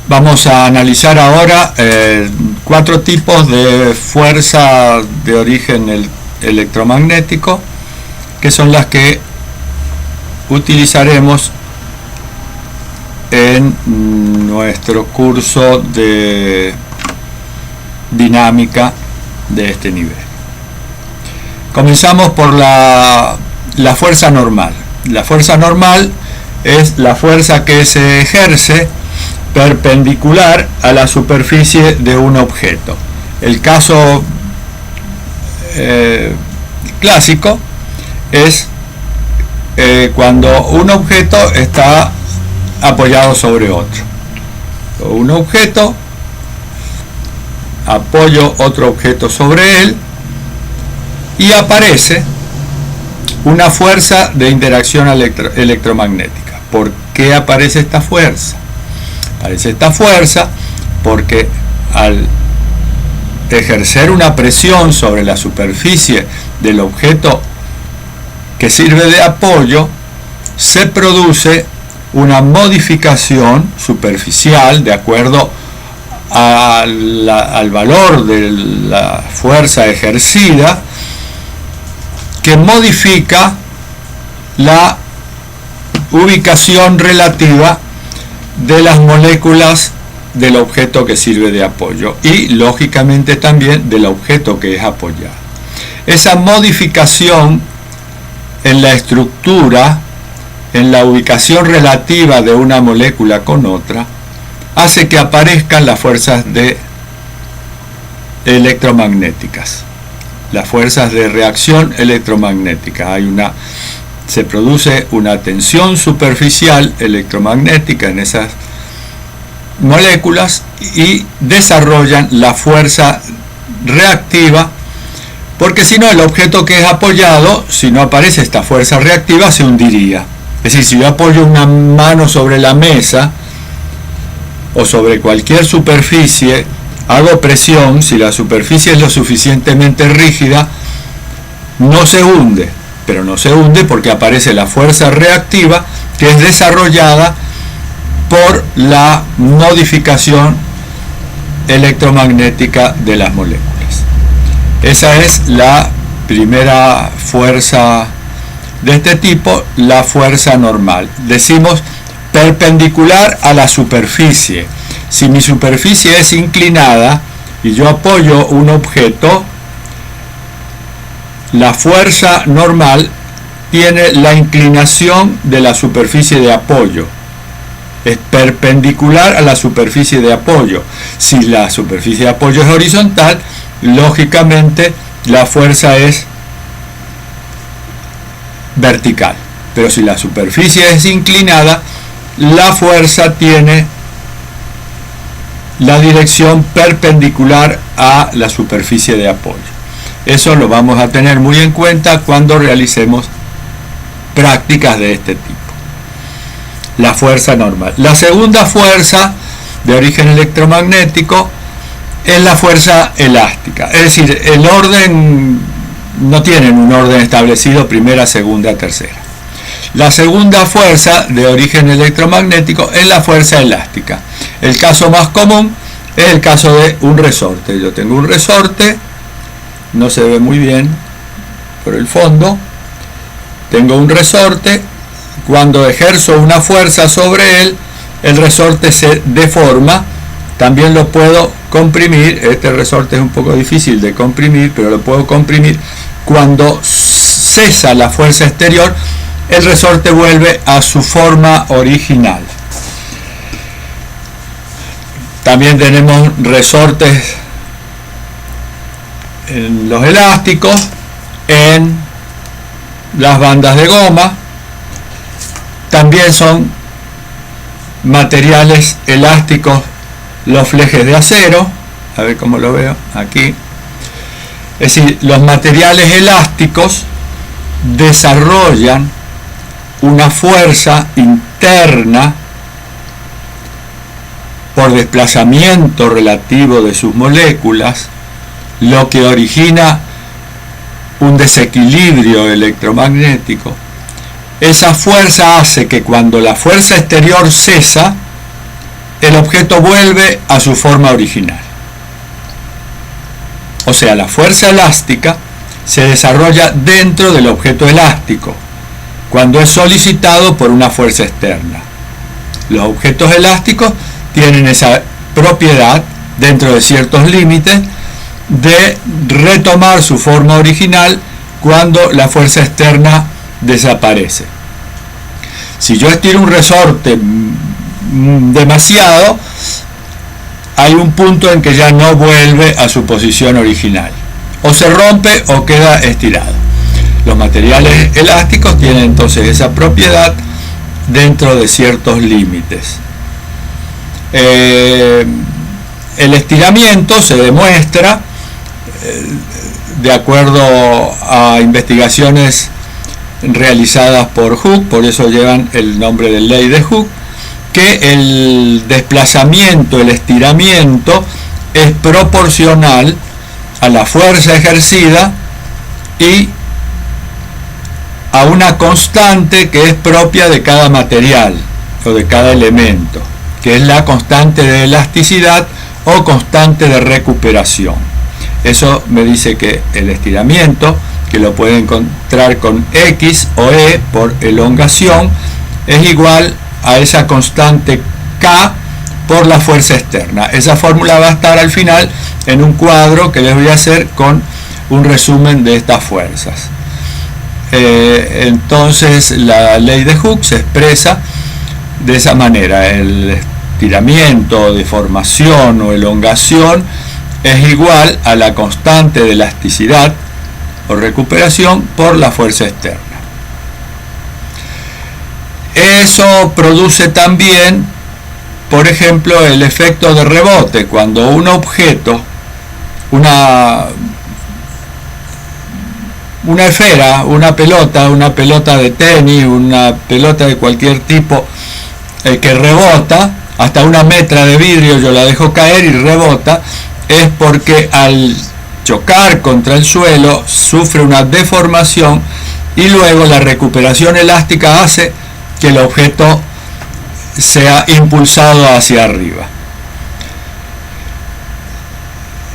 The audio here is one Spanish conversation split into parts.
Vamos a analizar ahora 4 tipos de fuerza de origen electromagnético, que son las que utilizaremos en nuestro curso de dinámica de este nivel. Comenzamos por la fuerza normal. La fuerza normal es la fuerza que se ejerce perpendicular a la superficie de un objeto. El caso clásico es cuando un objeto está apoyado sobre otro. Un objeto, apoyo otro objeto sobre él y aparece una fuerza de interacción electromagnética. ¿Por qué aparece esta fuerza? Aparece esta fuerza porque al ejercer una presión sobre la superficie del objeto que sirve de apoyo, se produce una modificación superficial de acuerdo al valor de la fuerza ejercida, que modifica la ubicación relativa de las moléculas del objeto que sirve de apoyo y lógicamente también del objeto que es apoyado. Esa modificación en la estructura, en la ubicación relativa de una molécula con otra, hace que aparezcan las fuerzas electromagnéticas, las fuerzas de reacción electromagnética. Se produce una tensión superficial electromagnética en esas moléculas y desarrollan la fuerza reactiva, porque si no, el objeto que es apoyado, si no aparece esta fuerza reactiva, se hundiría. Es decir, si yo apoyo una mano sobre la mesa o sobre cualquier superficie, hago presión, si la superficie es lo suficientemente rígida, no se hunde. Pero no se hunde porque aparece la fuerza reactiva, que es desarrollada por la modificación electromagnética de las moléculas. Esa es la primera fuerza de este tipo, la fuerza normal. Decimos perpendicular a la superficie. Si mi superficie es inclinada y yo apoyo un objeto, la fuerza normal tiene la inclinación de la superficie de apoyo. Es perpendicular a la superficie de apoyo. Si la superficie de apoyo es horizontal, lógicamente la fuerza es vertical. Pero si la superficie es inclinada, la fuerza tiene la dirección perpendicular a la superficie de apoyo. Eso lo vamos a tener muy en cuenta cuando realicemos prácticas de este tipo. La fuerza normal. La segunda fuerza de origen electromagnético es la fuerza elástica. Es decir, el orden, no tienen un orden establecido, primera, segunda, tercera. La segunda fuerza de origen electromagnético es la fuerza elástica. El caso más común es el caso de un resorte. Yo tengo un resorte, no se ve muy bien por el fondo, tengo un resorte, cuando ejerzo una fuerza sobre él, el resorte se deforma, también lo puedo comprimir. Este resorte es un poco difícil de comprimir, pero lo puedo comprimir. Cuando cesa la fuerza exterior, el resorte vuelve a su forma original. También tenemos resortes en los elásticos, en las bandas de goma. También son materiales elásticos los flejes de acero. A ver cómo lo veo aquí. Es decir, los materiales elásticos desarrollan una fuerza interna por desplazamiento relativo de sus moléculas, lo que origina un desequilibrio electromagnético. Esa fuerza hace que cuando la fuerza exterior cesa, el objeto vuelve a su forma original. O sea, la fuerza elástica se desarrolla dentro del objeto elástico, cuando es solicitado por una fuerza externa. Los objetos elásticos tienen esa propiedad, dentro de ciertos límites, de retomar su forma original cuando la fuerza externa desaparece. Si yo estiro un resorte demasiado, hay un punto en que ya no vuelve a su posición original. O se rompe o queda estirado. Los materiales elásticos tienen entonces esa propiedad dentro de ciertos límites. El estiramiento se demuestra, de acuerdo a investigaciones realizadas por Hooke, por eso llevan el nombre de ley de Hooke, que el desplazamiento, el estiramiento, es proporcional a la fuerza ejercida y a una constante que es propia de cada material o de cada elemento, que es la constante de elasticidad o constante de recuperación. Eso me dice que el estiramiento, que lo pueden encontrar con X o E por elongación, es igual a esa constante K por la fuerza externa. Esa fórmula va a estar al final en un cuadro que les voy a hacer con un resumen de estas fuerzas. Entonces la ley de Hooke se expresa de esa manera: el estiramiento, deformación o elongación es igual a la constante de elasticidad o recuperación por la fuerza externa. Eso produce también, por ejemplo, el efecto de rebote. Cuando un objeto, una esfera, una pelota de tenis, una pelota de cualquier tipo que rebota, hasta una metra de vidrio yo la dejo caer y rebota, es porque al chocar contra el suelo sufre una deformación y luego la recuperación elástica hace que el objeto sea impulsado hacia arriba.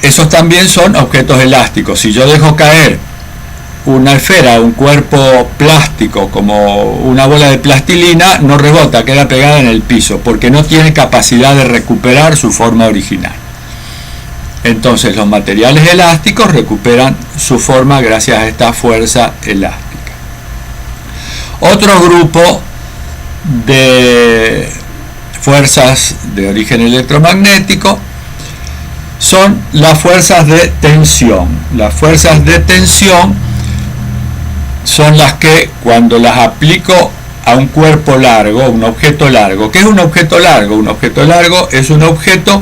Esos también son objetos elásticos. Si yo dejo caer una esfera, un cuerpo plástico como una bola de plastilina, no rebota, queda pegada en el piso porque no tiene capacidad de recuperar su forma original. Entonces los materiales elásticos recuperan su forma gracias a esta fuerza elástica. Otro grupo de fuerzas de origen electromagnético son las fuerzas de tensión. Las fuerzas de tensión son las que, cuando las aplico a un cuerpo largo, un objeto largo. ¿Qué es un objeto largo? Un objeto largo es un objeto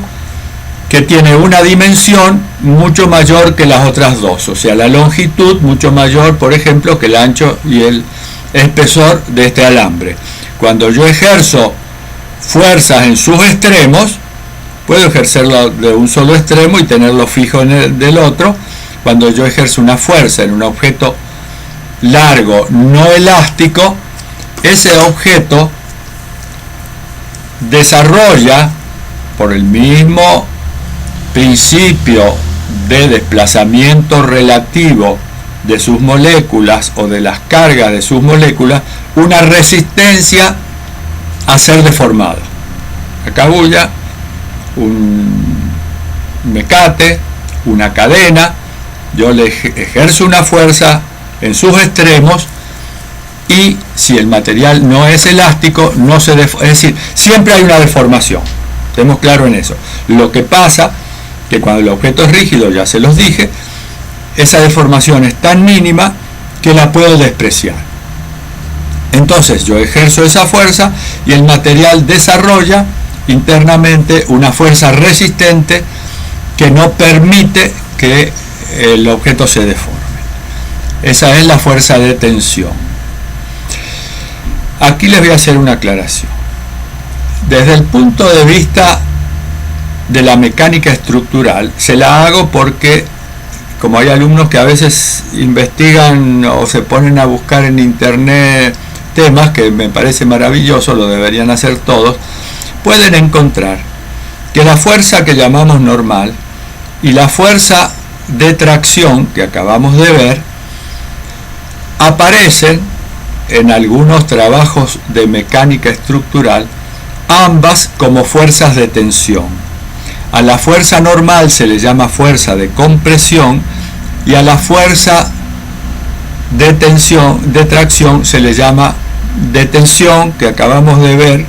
que tiene una dimensión mucho mayor que las otras dos, o sea, la longitud mucho mayor, por ejemplo, que el ancho y el espesor de este alambre. Cuando yo ejerzo fuerzas en sus extremos, puedo ejercerlo de un solo extremo y tenerlo fijo en el del otro. Cuando yo ejerzo una fuerza en un objeto largo no elástico, ese objeto desarrolla, por el mismo principio de desplazamiento relativo de sus moléculas o de las cargas de sus moléculas, una resistencia a ser deformado. Una cabulla, un mecate, una cadena, yo le ejerzo una fuerza en sus extremos y si el material no es elástico, no se es decir, siempre hay una deformación. Estemos claros en eso. Lo que pasa que cuando el objeto es rígido, ya se los dije, esa deformación es tan mínima que la puedo despreciar. Entonces yo ejerzo esa fuerza y el material desarrolla internamente una fuerza resistente que no permite que el objeto se deforme. Esa es la fuerza de tensión. Aquí les voy a hacer una aclaración. Desde el punto de vista de la mecánica estructural, se la hago porque, como hay alumnos que a veces investigan o se ponen a buscar en internet temas que me parece maravilloso, lo deberían hacer todos, pueden encontrar que la fuerza que llamamos normal y la fuerza de tracción que acabamos de ver aparecen en algunos trabajos de mecánica estructural, ambas como fuerzas de tensión. A la fuerza normal se le llama fuerza de compresión y a la fuerza de tensión, de tracción, se le llama de tensión, que acabamos de ver,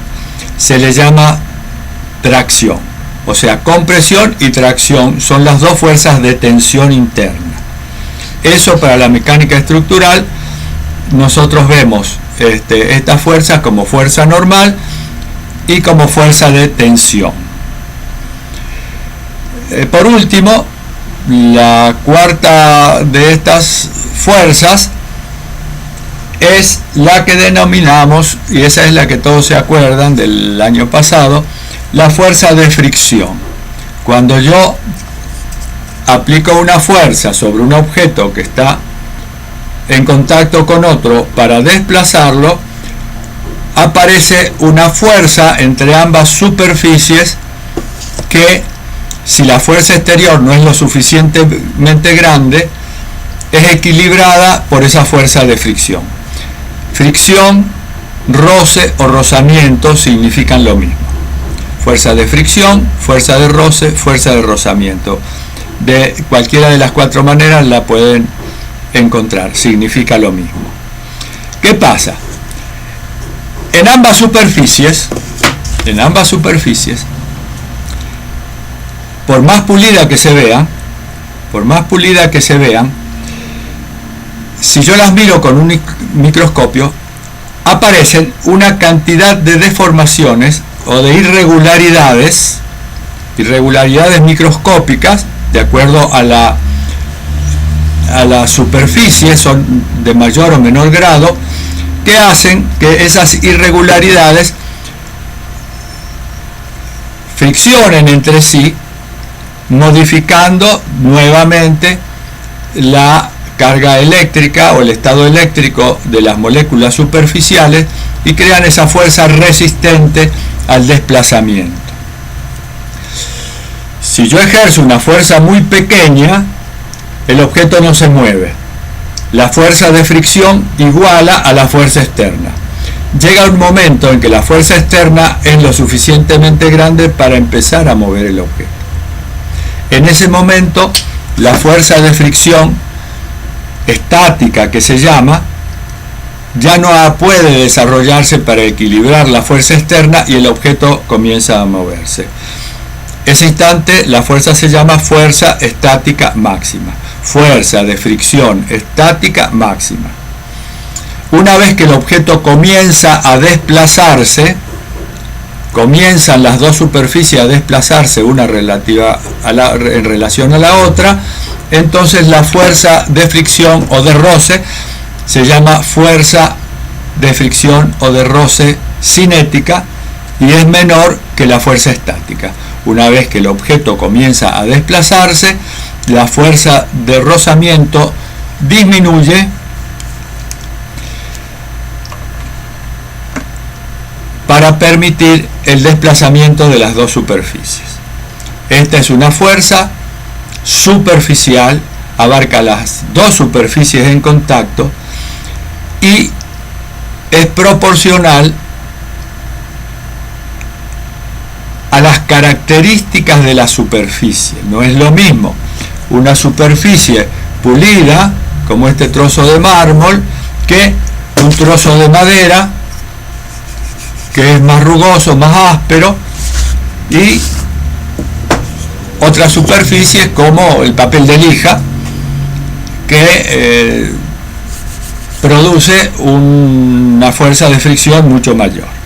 se le llama tracción. O sea, compresión y tracción son las dos fuerzas de tensión interna. Eso para la mecánica estructural, nosotros vemos esta fuerza como fuerza normal y como fuerza de tensión. Por último, la cuarta de estas fuerzas es la que denominamos, y esa es la que todos se acuerdan del año pasado, la fuerza de fricción. Cuando yo aplico una fuerza sobre un objeto que está en contacto con otro para desplazarlo, aparece una fuerza entre ambas superficies que, si la fuerza exterior no es lo suficientemente grande, es equilibrada por esa fuerza de fricción. Fricción, roce o rozamiento significan lo mismo. Fuerza de fricción, fuerza de roce, fuerza de rozamiento. De cualquiera de las cuatro maneras la pueden encontrar, significa lo mismo. ¿Qué pasa? En ambas superficies, por más pulida que se vean, si yo las miro con un microscopio, aparecen una cantidad de deformaciones o de irregularidades microscópicas, de acuerdo a la superficie, son de mayor o menor grado, que hacen que esas irregularidades friccionen entre sí, modificando nuevamente la carga eléctrica o el estado eléctrico de las moléculas superficiales y crean esa fuerza resistente al desplazamiento. Si yo ejerzo una fuerza muy pequeña, el objeto no se mueve. La fuerza de fricción iguala a la fuerza externa. Llega un momento en que la fuerza externa es lo suficientemente grande para empezar a mover el objeto. En ese momento, la fuerza de fricción estática, que se llama, ya no puede desarrollarse para equilibrar la fuerza externa y el objeto comienza a moverse. Ese instante la fuerza se llama fuerza estática máxima. Fuerza de fricción estática máxima. Una vez que el objeto comienza a desplazarse, comienzan las dos superficies a desplazarse una en relación a la otra, entonces la fuerza de fricción o de roce se llama fuerza de fricción o de roce cinética y es menor que la fuerza estática. Una vez que el objeto comienza a desplazarse, la fuerza de rozamiento disminuye para permitir el desplazamiento de las dos superficies. Esta es una fuerza superficial, abarca las dos superficies en contacto y es proporcional a las características de la superficie. No es lo mismo una superficie pulida, como este trozo de mármol, que un trozo de madera, que es más rugoso, más áspero, y otras superficies como el papel de lija, que produce una fuerza de fricción mucho mayor.